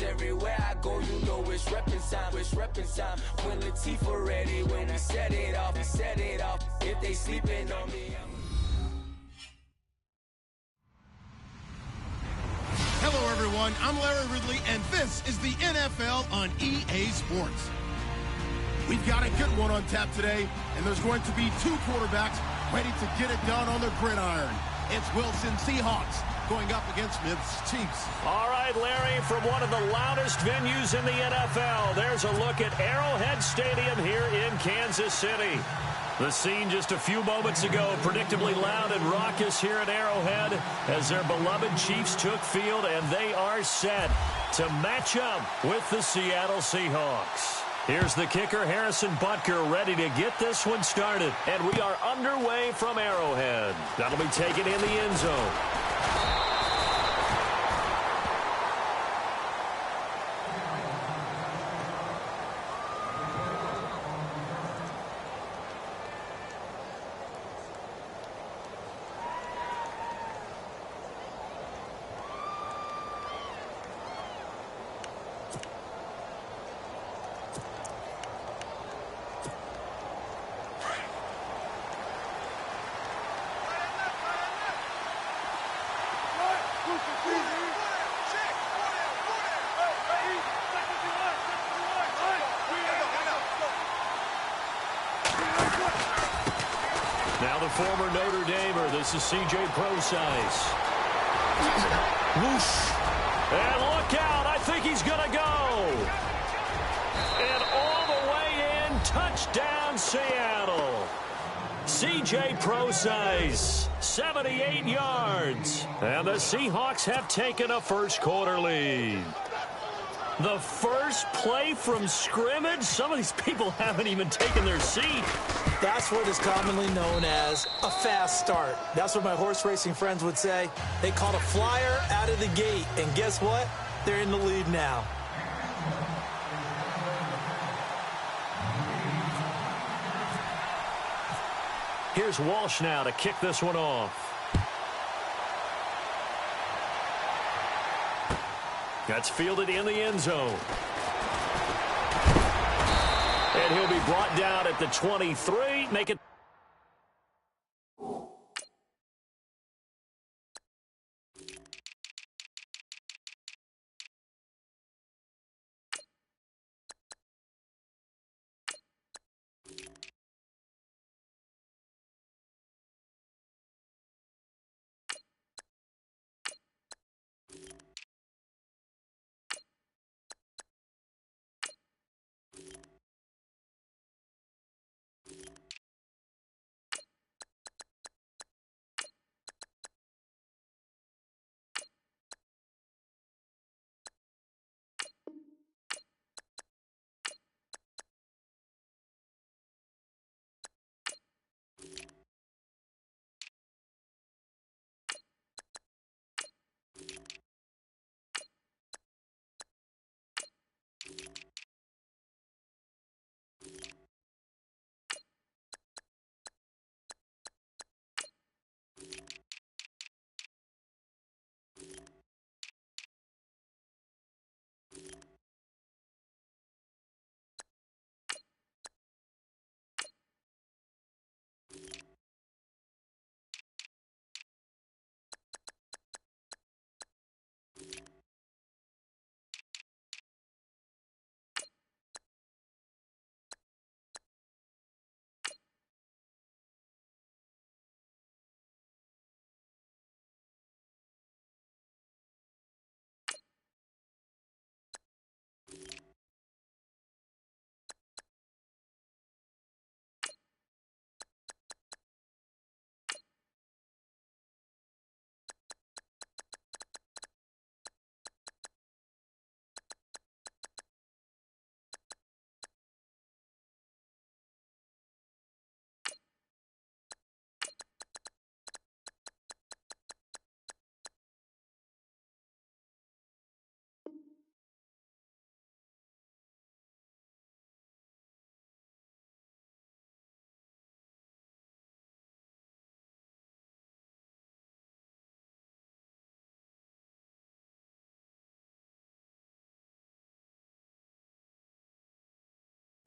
everywhere I go, you know it's reppin' time. It's reppin' time. When Latifah ready, when we set it off, we set it off. If they sleeping on me, Hello, everyone. I'm Larry Ridley, and this is the NFL on EA Sports. We've got a good one on tap today, and there's going to be two quarterbacks ready to get it done on the gridiron. It's Wilson Seahawks going up against Smith's Chiefs. All right, Larry, from one of the loudest venues in the NFL, there's a look at Arrowhead Stadium here in Kansas City. The scene just a few moments ago, predictably loud and raucous here at Arrowhead as their beloved Chiefs took field, and they are set to match up with the Seattle Seahawks. Here's the kicker, Harrison Butker, ready to get this one started. And we are underway from Arrowhead. That'll be taken in the end zone. Now the former Notre Damer, this is C.J. Prosise. Whoosh. And look out, I think he's going to go. And all the way in, touchdown Seattle. C.J. Prosise, 78 yards. And the Seahawks have taken a first quarter lead. The first play from scrimmage? Some of these people haven't even taken their seat. That's what is commonly known as a fast start. That's what my horse racing friends would say. They caught a flyer out of the gate, and guess what? They're in the lead now. Here's Walsh now to kick this one off. That's fielded in the end zone. And he'll be brought down at the 23. Make it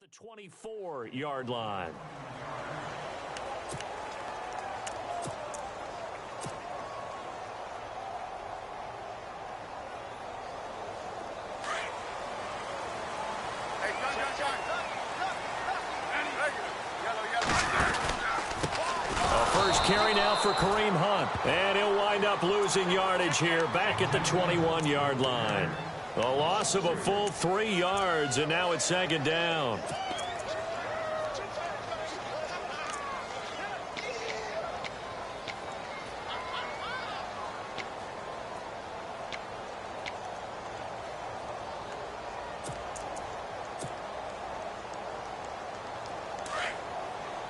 the 24-yard line. First carry now for Kareem Hunt. And he'll wind up losing yardage here back at the 21-yard line. A loss of a full 3 yards, and now it's second down.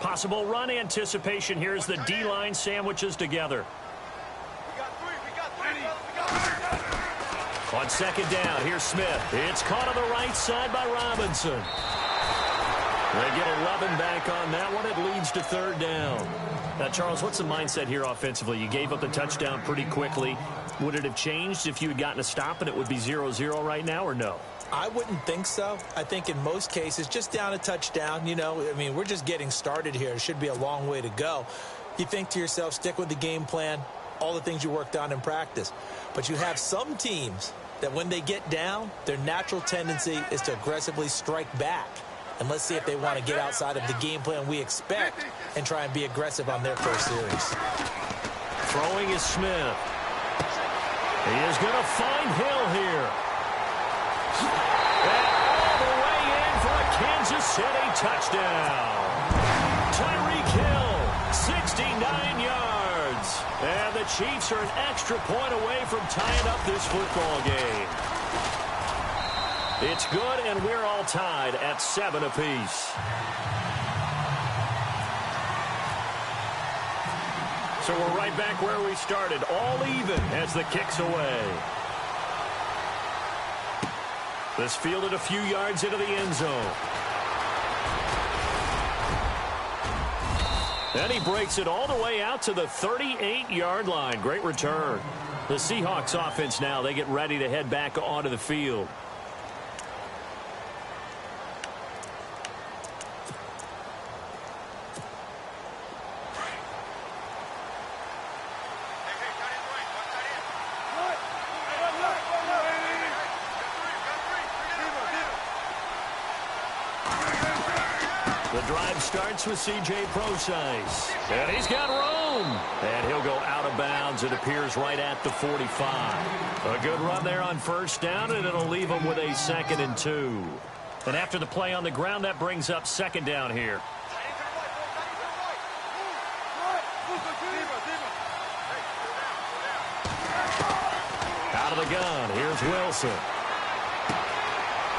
Possible run anticipation here as the D-line sandwiches together. On second down, here's Smith. It's caught on the right side by Robinson. They get 11 back on that one. It leads to third down. Now, Charles, what's the mindset here offensively? You gave up the touchdown pretty quickly. Would it have changed if you had gotten a stop and it would be 0-0 right now, or no? I wouldn't think so. I think in most cases, just down a touchdown, we're just getting started here. It should be a long way to go. You think to yourself, stick with the game plan, all the things you worked on in practice. But you have some teams that when they get down, their natural tendency is to aggressively strike back. And let's see if they want to get outside of the game plan we expect and try and be aggressive on their first series. Throwing is Smith. He is going to find Hill here. And all the way in for a Kansas City touchdown. Tyreek Hill, 69 yards. And the Chiefs are an extra point away from tying up this football game. It's good, and we're all tied at 7 apiece. So we're right back where we started, all even as the kick's away. This fielded a few yards into the end zone. And he breaks it all the way out to the 38-yard line. Great return. The Seahawks offense now, they get ready to head back onto the field. The drive starts with C.J. Prosise. And he's got room. And he'll go out of bounds. It appears right at the 45. A good run there on first down, and it'll leave him with a 2nd and 2. And after the play on the ground, that brings up second down here. Out of the gun, here's Wilson.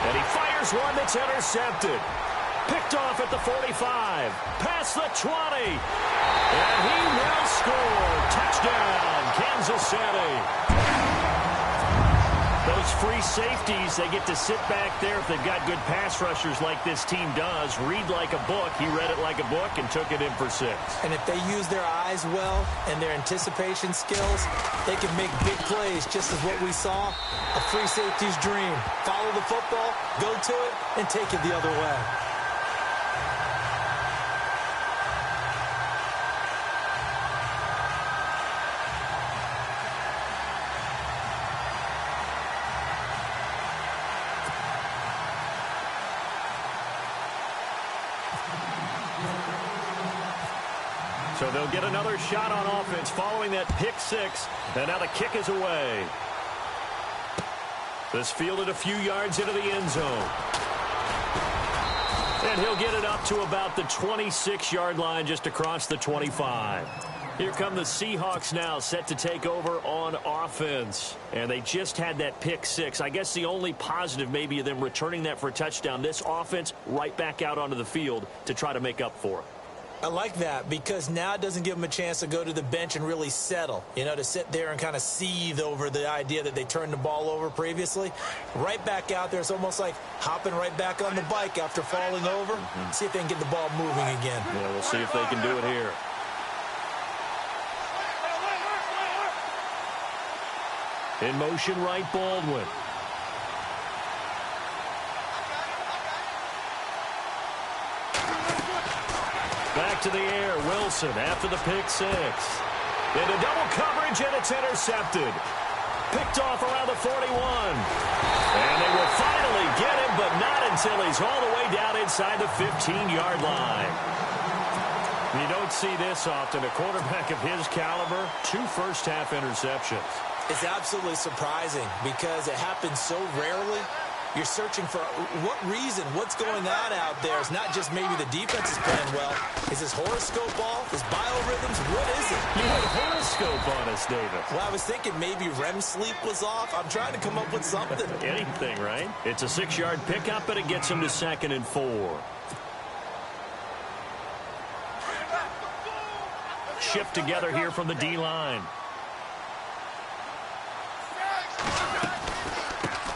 And he fires one that's intercepted. Picked off at the 45, past the 20, and he will score. Touchdown, Kansas City. Those free safeties, they get to sit back there if they've got good pass rushers like this team does. Read like a book. He read it like a book and took it in for 6. And if they use their eyes well and their anticipation skills, they can make big plays, just as what we saw, a free safety's dream. Follow the football, go to it, and take it the other way. So they'll get another shot on offense following that pick 6. And now the kick is away. This fielded a few yards into the end zone. And he'll get it up to about the 26-yard line, just across the 25. Here come the Seahawks now, set to take over on offense. And they just had that pick 6. I guess the only positive maybe of them returning that for a touchdown. This offense right back out onto the field to try to make up for it. I like that because now it doesn't give them a chance to go to the bench and really settle, to sit there and kind of seethe over the idea that they turned the ball over previously. Right back out there, it's almost like hopping right back on the bike after falling over. See if they can get the ball moving again. Yeah, we'll see if they can do it here. In motion, right, Baldwin. Back to the air, Wilson after the pick six. Into double coverage, and it's intercepted. Picked off around the 41. And they will finally get him, but not until he's all the way down inside the 15-yard line. You don't see this often. A quarterback of his caliber, 2 first-half interceptions. It's absolutely surprising because it happens so rarely. You're searching for what reason, what's going on out there. It's not just maybe the defense is playing well. Is his horoscope off? His biorhythms? What is it? You had a horoscope on us, David. Well, I was thinking maybe REM sleep was off. I'm trying to come up with something. Anything, right? It's a 6-yard pickup, and it gets him to 2nd and 4. Shift together here from the D-line.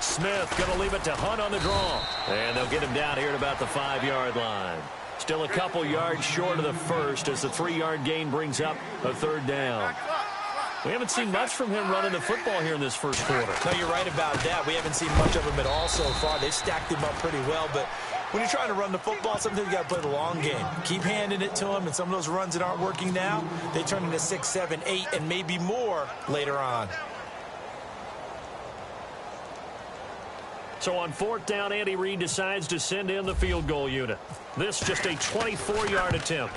Smith going to leave it to Hunt on the draw. And they'll get him down here at about the 5-yard line. Still a couple yards short of the first as the 3-yard gain brings up a 3rd down. We haven't seen much from him running the football here in this first quarter. No, you're right about that. We haven't seen much of him at all so far. They've stacked him up pretty well, but when you're trying to run the football, sometimes you got to play the long game. Keep handing it to him, and some of those runs that aren't working now, they turn into 6, 7, 8, and maybe more later on. So on 4th down, Andy Reid decides to send in the field goal unit. This just a 24-yard attempt.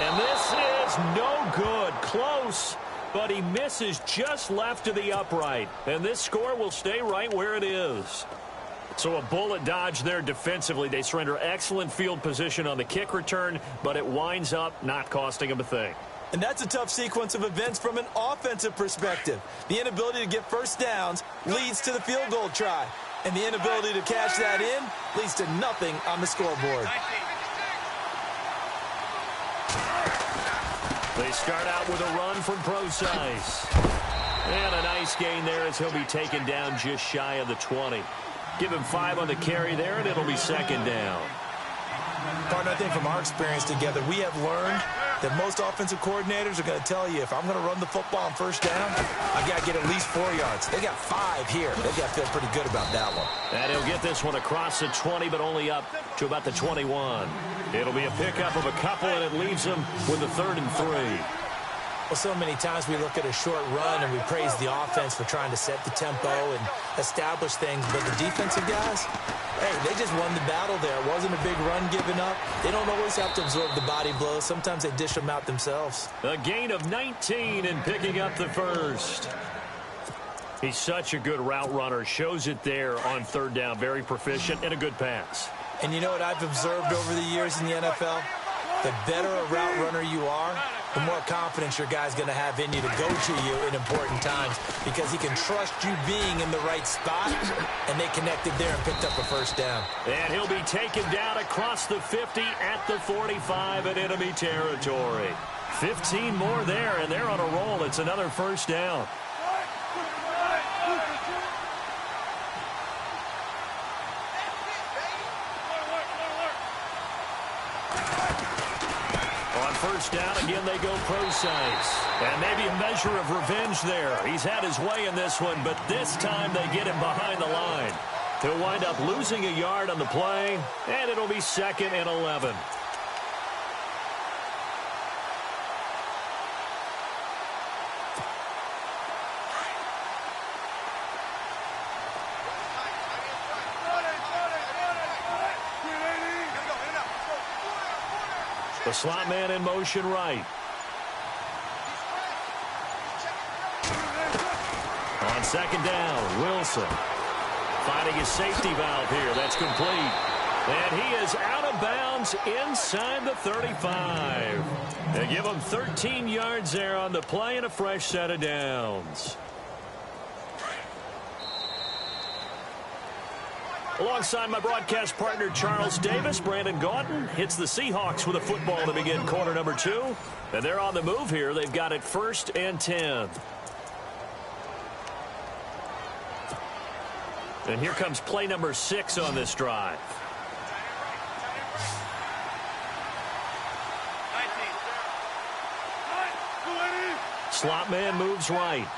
And this is no good. Close, but he misses just left of the upright. And this score will stay right where it is. So a bullet dodge there defensively. They surrender excellent field position on the kick return, but it winds up not costing him a thing. And that's a tough sequence of events from an offensive perspective. The inability to get first downs leads to the field goal try. And the inability to cash that in leads to nothing on the scoreboard. They start out with a run from Procise. And a nice gain there as he'll be taken down just shy of the 20. Give him 5 on the carry there, and it'll be 2nd down. Partner, I think from our experience together, we have learned that most offensive coordinators are going to tell you, if I'm going to run the football on first down, I've got to get at least 4 yards. They got 5 here. They've got to feel pretty good about that one. And he'll get this one across the 20, but only up to about the 21. It'll be a pickup of a couple, and it leaves him with a 3rd and 3. Well, so many times we look at a short run and we praise the offense for trying to set the tempo and establish things, but the defensive guys, hey, they just won the battle there. It wasn't a big run given up. They don't always have to absorb the body blows. Sometimes they dish them out themselves. A gain of 19 and picking up the first. He's such a good route runner. Shows it there on 3rd down. Very proficient and a good pass. And you know what I've observed over the years in the NFL? The better a route runner you are, the more confidence your guy's going to have in you to go to you in important times because he can trust you being in the right spot, and they connected there and picked up a first down. And he'll be taken down across the 50 at the 45 in enemy territory. 15 more there, and they're on a roll. It's another first down. First down, again they go Procise. And maybe a measure of revenge there. He's had his way in this one, but this time they get him behind the line. He'll wind up losing a yard on the play, and it'll be 2nd and 11. The slot man in motion right. On 2nd down, Wilson finding his safety valve here. That's complete. And he is out of bounds inside the 35. They give him 13 yards there on the play and a fresh set of downs. Alongside my broadcast partner, Charles Davis, Brandon Gaudin hits the Seahawks with a football to begin quarter number 2. And they're on the move here. They've got it 1st and 10. And here comes play number 6 on this drive. Slot man moves right.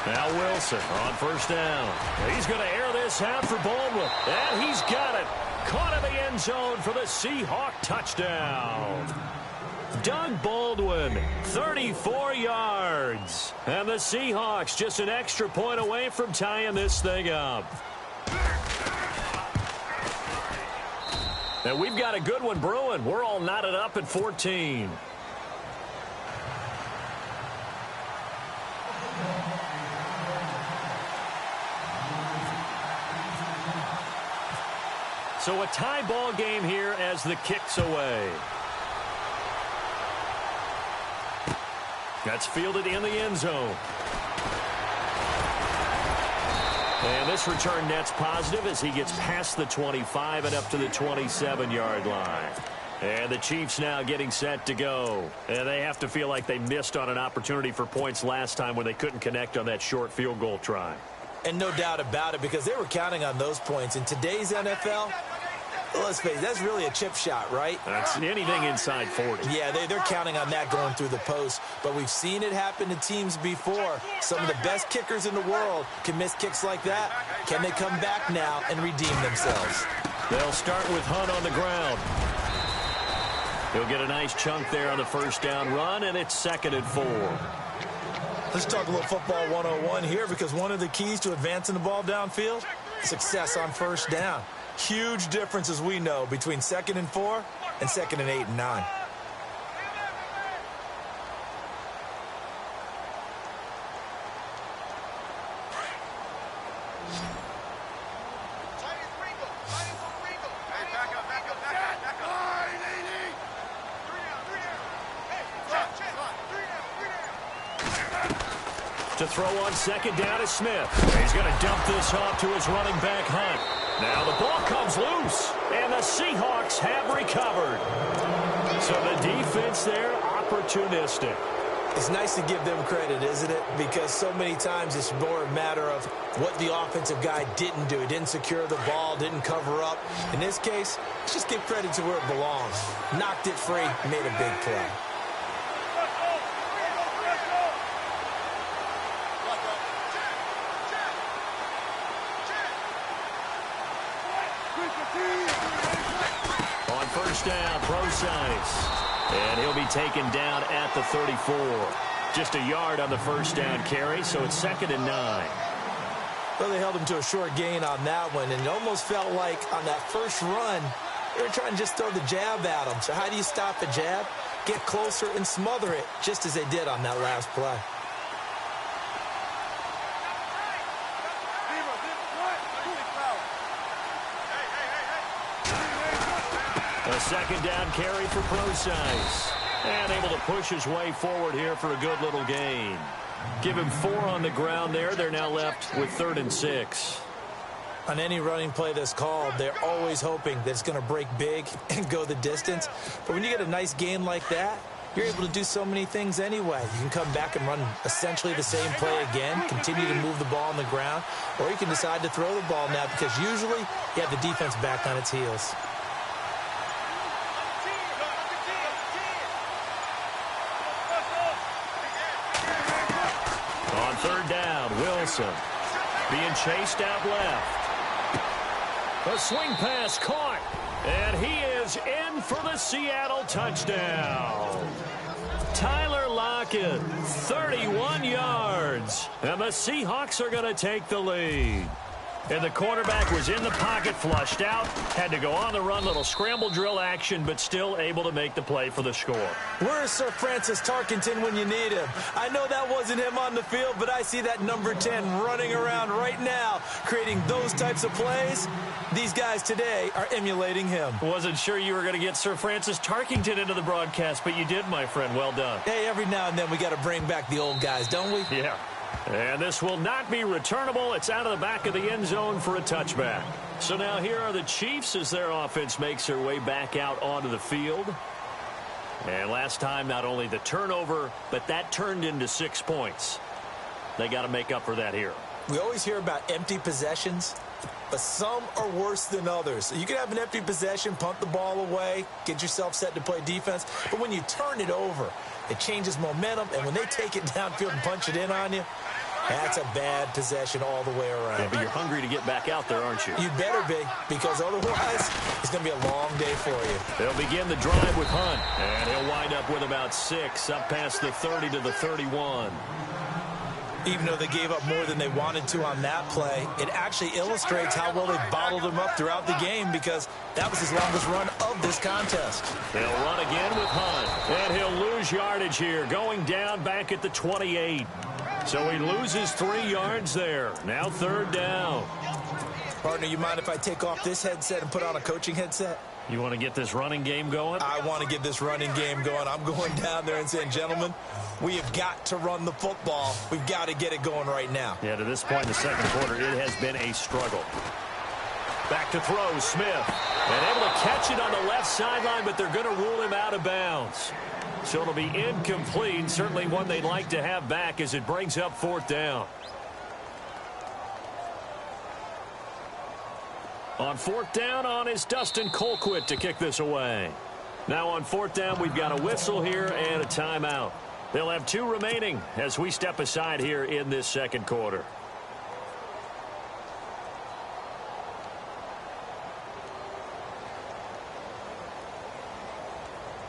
Now Wilson on 1st down. He's going to air this out for Baldwin. And he's got it. caught in the end zone for the Seahawk touchdown. Doug Baldwin, 34 yards. And the Seahawks just an extra point away from tying this thing up. And we've got a good one brewing. We're all knotted up at 14. So a tie ball game here as the kick's away. That's fielded in the end zone. And this return net's positive as he gets past the 25 and up to the 27-yard line. And the Chiefs now getting set to go. And they have to feel like they missed on an opportunity for points last time when they couldn't connect on that short field goal try. And no doubt about it, because they were counting on those points. In today's NFL, let's face it, that's really a chip shot, right? That's anything inside 40. Yeah, they're counting on that going through the post. But we've seen it happen to teams before. Some of the best kickers in the world can miss kicks like that. Can they come back now and redeem themselves? They'll start with Hunt on the ground. He'll get a nice chunk there on the first down run, and it's 2nd and 4. Let's talk a little football 101 here, because one of the keys to advancing the ball downfield, success on first down. Huge difference, as we know, between 2nd and 4 and 2nd and 8 and 9. To throw on 2nd down is Smith. He's going to dump this off to his running back, Hunt. Now the ball comes loose, and the Seahawks have recovered. So the defense there, opportunistic. It's nice to give them credit, isn't it? Because so many times it's more a matter of what the offensive guy didn't do. He didn't secure the ball, didn't cover up. In this case, let's just give credit to where it belongs. Knocked it free, made a big play. On first down, Procise. And he'll be taken down at the 34. Just a yard on the first down carry, so it's 2nd and 9. Well, they held him to a short gain on that one, and it almost felt like on that first run, they were trying to just throw the jab at him. So how do you stop a jab? Get closer and smother it, just as they did on that last play. A 2nd down carry for Procise. And able to push his way forward here for a good little gain. Give him 4 on the ground there. They're now left with 3rd and 6. On any running play that's called, they're always hoping that it's going to break big and go the distance. But when you get a nice gain like that, you're able to do so many things anyway. You can come back and run essentially the same play again, continue to move the ball on the ground, or you can decide to throw the ball now, because usually you have the defense back on its heels. On 3rd down, Wilson being chased out left. A swing pass caught, and he is in for the Seattle touchdown. Tyler Lockett, 31 yards, and the Seahawks are going to take the lead. And the quarterback was in the pocket, flushed out, had to go on the run, little scramble drill action, but still able to make the play for the score. Where's Sir Francis Tarkenton when you need him? I know that wasn't him on the field, but I see that number 10 running around right now, creating those types of plays. These guys today are emulating him. Wasn't sure you were going to get Sir Francis Tarkenton into the broadcast, but you did, my friend. Well done. Hey, every now and then we got to bring back the old guys, don't we? Yeah. And this will not be returnable. It's out of the back of the end zone for a touchback. So now here are the Chiefs as their offense makes their way back out onto the field. And last time, not only the turnover, but that turned into 6 points. They got to make up for that here. We always hear about empty possessions, but some are worse than others. You can have an empty possession, punt the ball away, get yourself set to play defense. But when you turn it over, it changes momentum, and when they take it downfield and punch it in on you, That's a bad possession all the way around. Yeah, but you're hungry to get back out there, aren't you? You better be, because otherwise it's going to be a long day for you. They'll begin the drive with Hunt, and he'll wind up with about 6, up past the 30 to the 31. Even though they gave up more than they wanted to on that play, it actually illustrates how well they bottled him up throughout the game, because that was his longest run of this contest. He'll run again with Hunt, and he'll lose yardage here, going down back at the 28. So he loses 3 yards there. Now 3rd down. Partner, you mind if I take off this headset and put on a coaching headset? You want to get this running game going? I want to get this running game going. I'm going down there and saying, gentlemen, we have got to run the football. We've got to get it going right now. Yeah, to this point in the second quarter, it has been a struggle. Back to throw, Smith. And able to catch it on the left sideline, but they're going to rule him out of bounds. So it'll be incomplete. Certainly one they'd like to have back as it brings up 4th down. On 4th down, on is Dustin Colquitt to kick this away. Now on 4th down, we've got a whistle here and a timeout. They'll have 2 remaining as we step aside here in this second quarter.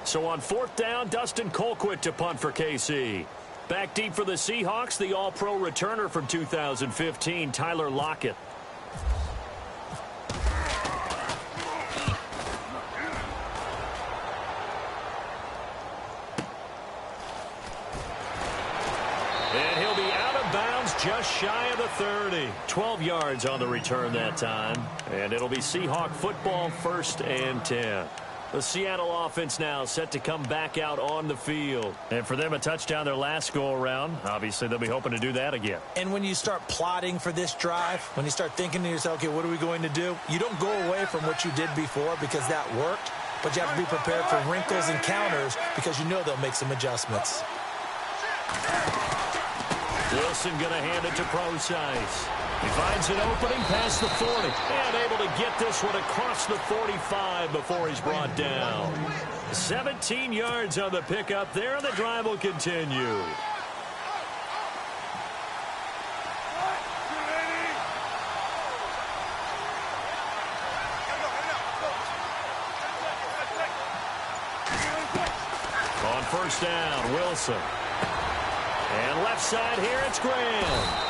So on 4th down, Dustin Colquitt to punt for KC. Back deep for the Seahawks, the All-Pro returner from 2015, Tyler Lockett. And he'll be out of bounds just shy of the 30. 12 yards on the return that time. And it'll be Seahawk football, 1st and 10. The Seattle offense now set to come back out on the field. And for them, a touchdown their last go-around. Obviously, they'll be hoping to do that again. And when you start plotting for this drive, when you start thinking to yourself, okay, what are we going to do? You don't go away from what you did before because that worked, but you have to be prepared for wrinkles and counters because you know they'll make some adjustments. Wilson going to hand it to Procise. He finds an opening past the 40 and able to get this one across the 45 before he's brought down. 17 yards on the pickup there, and the drive will continue. On 1st down, Wilson. And left side here, it's Graham.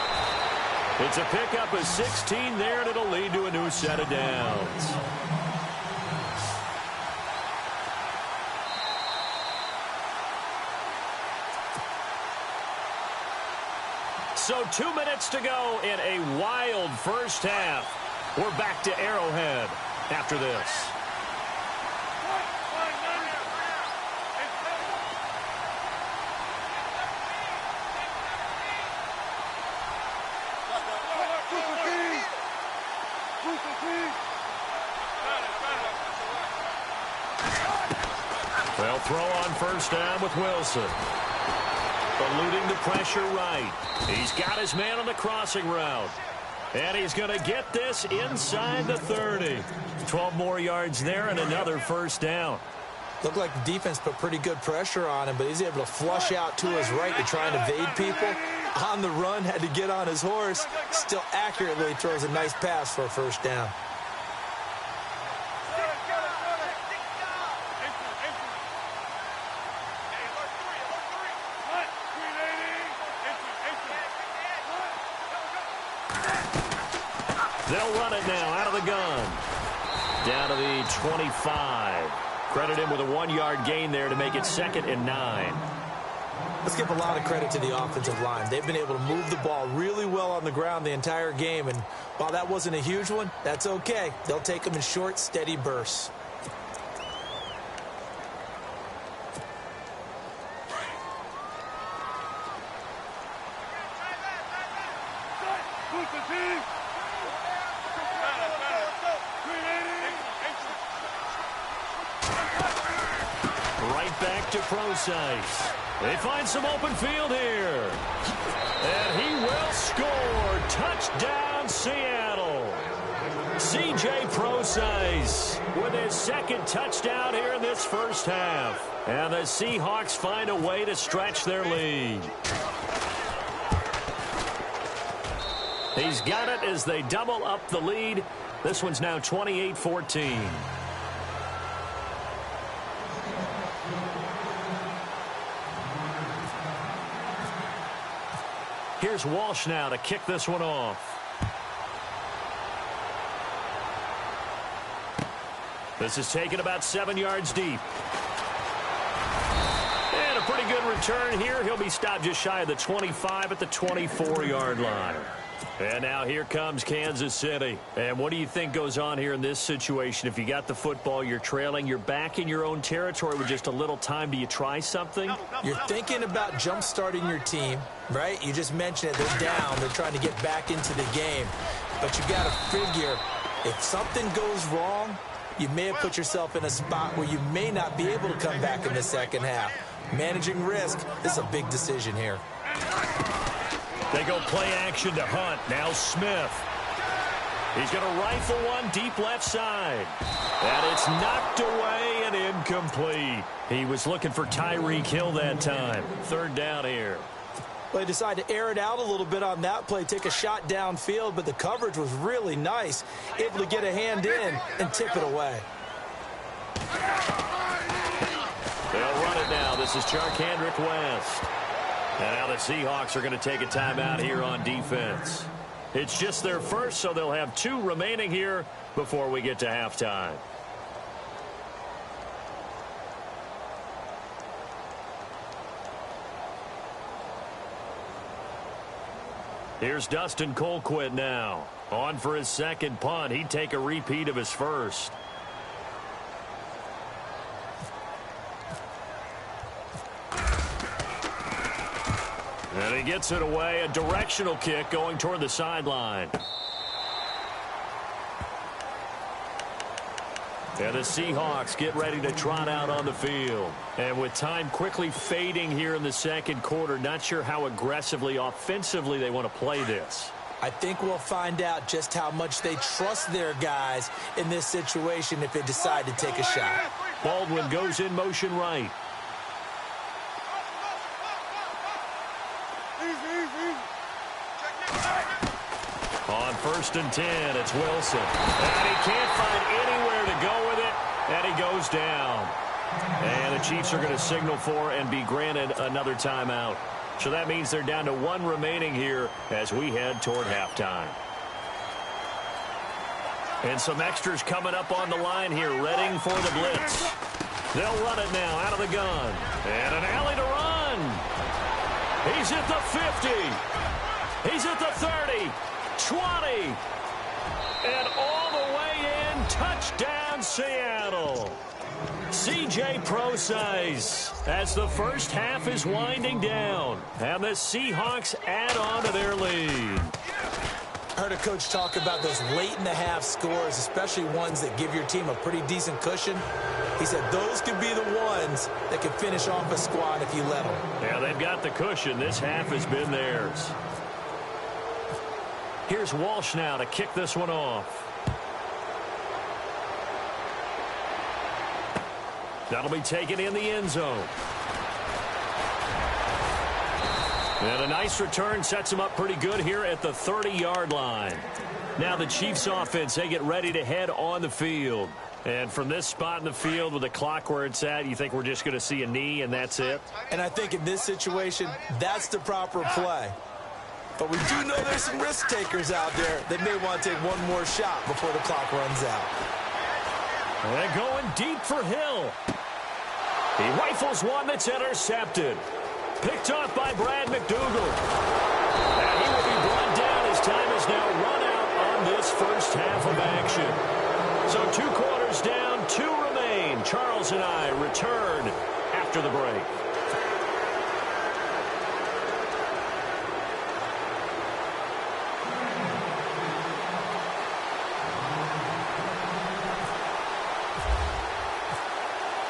It's a pickup of 16 there, and it'll lead to a new set of downs. So 2 minutes to go in a wild first half. We're back to Arrowhead after this. They'll throw on 1st down with Wilson. Eluding the pressure right. He's got his man on the crossing route. And he's going to get this inside the 30. 12 more yards there and another 1st down. Looked like the defense put pretty good pressure on him, but he's able to flush out to his right to try and evade people. On the run, had to get on his horse. Still accurately throws a nice pass for a 1st down. They'll run it now out of the gun. Down to the 25. Credit him with a 1-yard gain there to make it 2nd and 9. Let's give a lot of credit to the offensive line. They've been able to move the ball really well on the ground the entire game. And while that wasn't a huge one, that's okay. They'll take them in short, steady bursts. Right back to Procise. They find some open field here. And he will score. Touchdown, Seattle. C.J. Procise with his 2nd touchdown here in this first half. And the Seahawks find a way to stretch their lead. He's got it as they double up the lead. This one's now 28-14. Here's Walsh now to kick this one off. This is taken about 7 yards deep. And a pretty good return here. He'll be stopped just shy of the 25 at the 24-yard line. And now here comes Kansas City. And what do you think goes on here in this situation? If you got the football, you're trailing, you're back in your own territory with just a little time. Do you try something? You're thinking about jump-starting your team, right? You just mentioned it. They're down. They're trying to get back into the game. But you got to figure if something goes wrong, you may have put yourself in a spot where you may not be able to come back in the second half. Managing risk is a big decision here. They go play action to Hunt. Now Smith. He's going to rifle one deep left side. And it's knocked away and incomplete. He was looking for Tyreek Hill that time. Third down here. Well, they decided to air it out a little bit on that play, take a shot downfield, but the coverage was really nice. Able to get a hand in and tip it away. They'll run it now. This is Charcandrick West. And now the Seahawks are going to take a timeout here on defense. It's just their first, so they'll have 2 remaining here before we get to halftime. Here's Dustin Colquitt now. On for his second punt. He'd take a repeat of his first. And he gets it away. A directional kick going toward the sideline. And the Seahawks get ready to trot out on the field. And with time quickly fading here in the second quarter, not sure how aggressively, offensively they want to play this. I think we'll find out just how much they trust their guys in this situation if they decide to take a shot. Baldwin goes in motion right. On 1st and 10, it's Wilson. And he can't find anywhere to go with it, and he goes down. And the Chiefs are going to signal for and be granted another timeout. So that means they're down to 1 remaining here as we head toward halftime. And some extras coming up on the line here, readying for the blitz. They'll run it now out of the gun. And an alley to run. He's at the 50. He's at the 30. 20. And all the way in. Touchdown, Seattle. C.J. Prosise as the first half is winding down. And the Seahawks add on to their lead. I heard a coach talk about those late-in-the-half scores, especially ones that give your team a pretty decent cushion. He said those could be the ones that can finish off a squad if you let them. Yeah, they've got the cushion. This half has been theirs. Here's Walsh now to kick this one off. That'll be taken in the end zone. And a nice return sets him up pretty good here at the 30-yard line. Now the Chiefs offense, they get ready to head on the field. And from this spot in the field with the clock where it's at, you think we're just going to see a knee and that's it? And I think in this situation, that's the proper play. But we do know there's some risk takers out there that may want to take one more shot before the clock runs out. And going deep for Hill. He rifles one that's intercepted. Picked off by Brad McDougald. And he will be brought down as time is now run out on this first half of action. So 2 quarters down, 2 remain. Charles and I return after the break.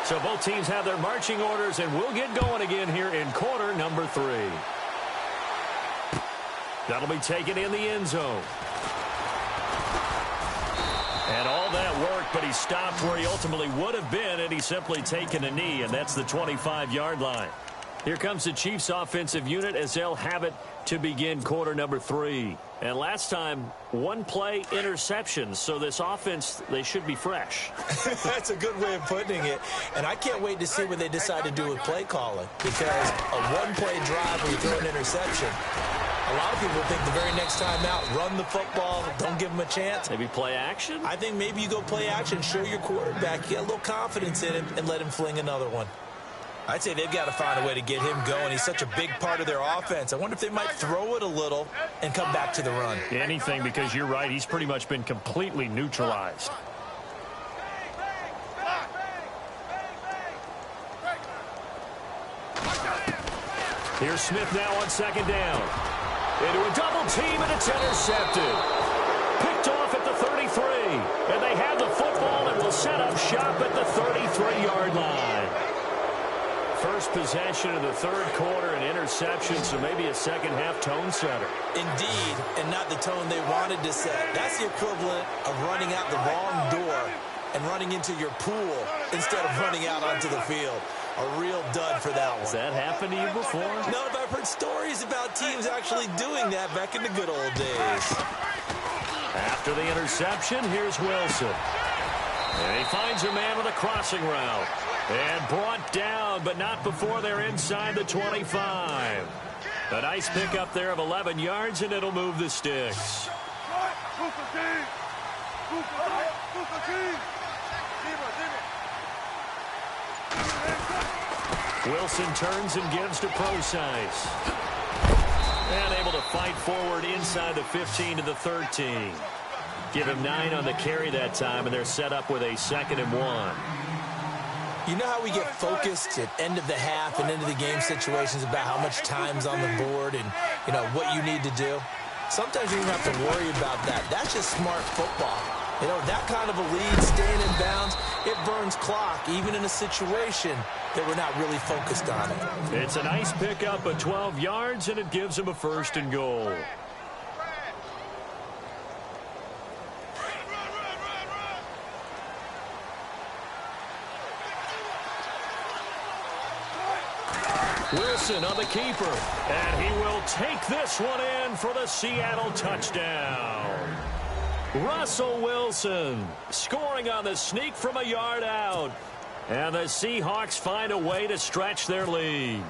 So both teams have their marching orders, and we'll get going again here in quarter number 3. That'll be taken in the end zone. And all that work, but he stopped where he ultimately would have been had he simply taken a knee, and that's the 25-yard line. Here comes the Chiefs offensive unit as they'll have it to begin quarter number 3. And last time, one play interception. So this offense, they should be fresh. That's a good way of putting it. And I can't wait to see what they decide to do with play calling. Because a one-play drive where you throw an interception, a lot of people think the very next time out, run the football, don't give them a chance. Maybe play action? I think maybe you go play action, show your quarterback, get a little confidence in him, and let him fling another one. I'd say they've got to find a way to get him going. He's such a big part of their offense. I wonder if they might throw it a little and come back to the run. Anything, because you're right. He's pretty much been completely neutralized. Here's Smith now on second down. Into a double team, and it's intercepted. Picked off at the 33. And they have the football and will set up shop at the 33-yard line. First possession of the third quarter, an interception, so maybe a second-half tone setter. Indeed, and not the tone they wanted to set. That's the equivalent of running out the wrong door and running into your pool instead of running out onto the field. A real dud for that one. Has that happened to you before? No, but I've heard stories about teams actually doing that back in the good old days. After the interception, here's Wilson. And he finds a man with a crossing route. And brought down, but not before they're inside the 25. A nice pickup there of 11 yards, and it'll move the sticks. Wilson turns and gives to Prosise. And able to fight forward inside the 15 to the 13. Give him 9 on the carry that time, and they're set up with a 2nd and 1. You know how we get focused at end of the half and into the game situations about how much time's on the board and, you know, what you need to do? Sometimes you don't have to worry about that. That's just smart football. You know, that kind of a lead, staying in bounds, it burns clock, even in a situation that we're not really focused on it. It's a nice pickup of 12 yards, and it gives him a 1st and goal. Wilson on the keeper, and he will take this one in for the Seattle touchdown. Russell Wilson scoring on the sneak from a yard out, and the Seahawks find a way to stretch their lead.